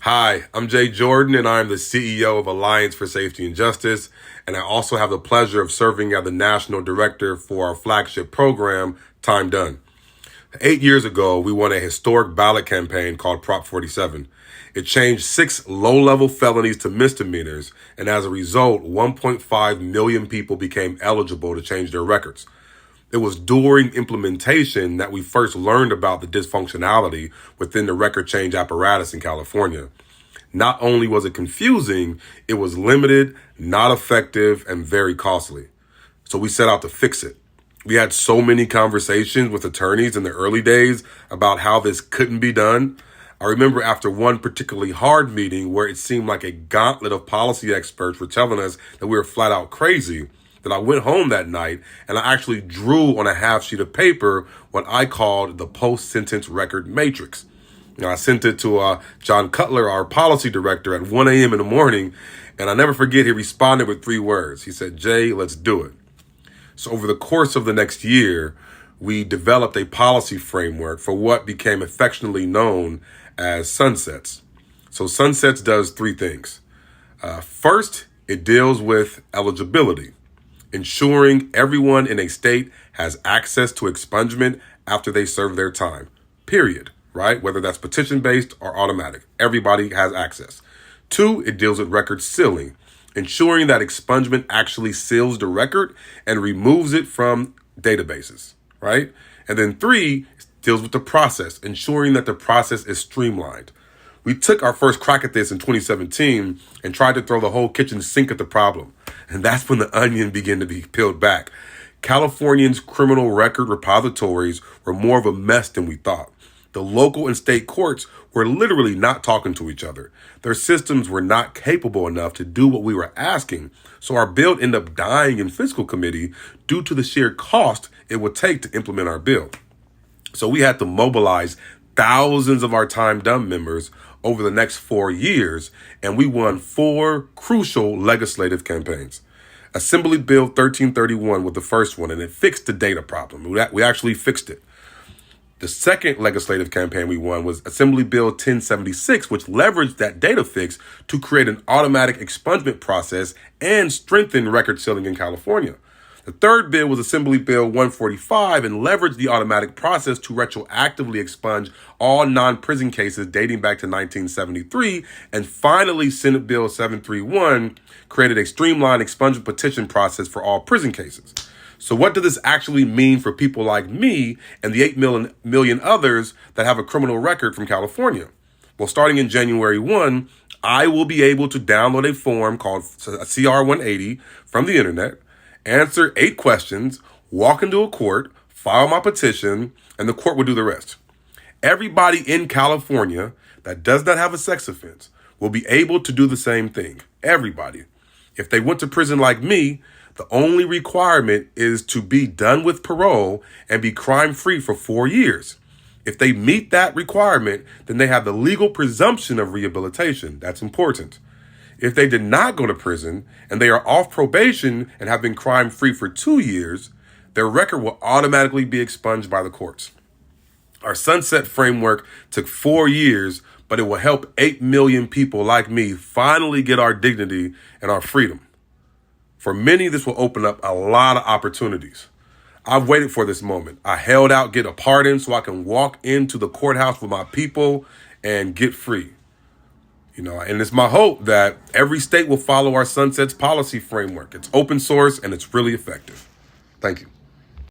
Hi, I'm Jay Jordan, and I'm the CEO of Alliance for Safety and Justice, and I also have the pleasure of serving as the National Director for our flagship program, Time Done. 8 years ago, we won a historic ballot campaign called Prop 47. It changed 6 low-level felonies to misdemeanors, and as a result, 1.5 million people became eligible to change their records. It was during implementation that we first learned about the dysfunctionality within the record change apparatus in California. Not only was it confusing, it was limited, not effective, and very costly. So we set out to fix it. We had so many conversations with attorneys in the early days about how this couldn't be done. I remember after one particularly hard meeting where it seemed like a gauntlet of policy experts were telling us that we were flat out crazy, that I went home that night and I actually drew on a half sheet of paper what I called the post-sentence record matrix. I sent it to John Cutler, our policy director, at 1 a.m. in the morning, and I never forget he responded with 3 words. He said, "Jay, let's do it." So over the course of the next year, we developed a policy framework for what became affectionately known as Sunsets. So Sunsets does 3 things. First, it deals with eligibility, ensuring everyone in a state has access to expungement after they serve their time, period, right? Whether that's petition-based or automatic, everybody has access. 2, it deals with record sealing, ensuring that expungement actually seals the record and removes it from databases, right? And then 3, deals with the process, ensuring that the process is streamlined. We took our first crack at this in 2017 and tried to throw the whole kitchen sink at the problem. And that's when the onion began to be peeled back. Californians' criminal record repositories were more of a mess than we thought. The local and state courts were literally not talking to each other. Their systems were not capable enough to do what we were asking. So our bill ended up dying in fiscal committee due to the sheer cost it would take to implement our bill. So we had to mobilize thousands of our Time Done members over the next 4 years, and we won 4 crucial legislative campaigns. Assembly Bill 1331 was the first one, and it fixed the data problem. We actually fixed it. The second legislative campaign we won was Assembly Bill 1076, which leveraged that data fix to create an automatic expungement process and strengthen record sealing in California. The third bill was Assembly Bill 145 and leveraged the automatic process to retroactively expunge all non-prison cases dating back to 1973. And finally, Senate Bill 731 created a streamlined expungement petition process for all prison cases. So what does this actually mean for people like me and the 8 million others that have a criminal record from California? Well, starting in January 1, I will be able to download a form called CR 180 from the internet, answer 8 questions, walk into a court, file my petition, and the court will do the rest. Everybody in California that does not have a sex offense will be able to do the same thing. Everybody. If they went to prison like me, the only requirement is to be done with parole and be crime-free for 4 years. If they meet that requirement, then they have the legal presumption of rehabilitation. That's important. If they did not go to prison and they are off probation and have been crime-free for 2 years, their record will automatically be expunged by the courts. Our Sunset framework took 4 years, but it will help 8 million people like me finally get our dignity and our freedom. For many, this will open up a lot of opportunities. I've waited for this moment. I held out, get a pardon so I can walk into the courthouse with my people and get free. And it's my hope that every state will follow our Sunsets policy framework. It's open source and it's really effective. Thank you.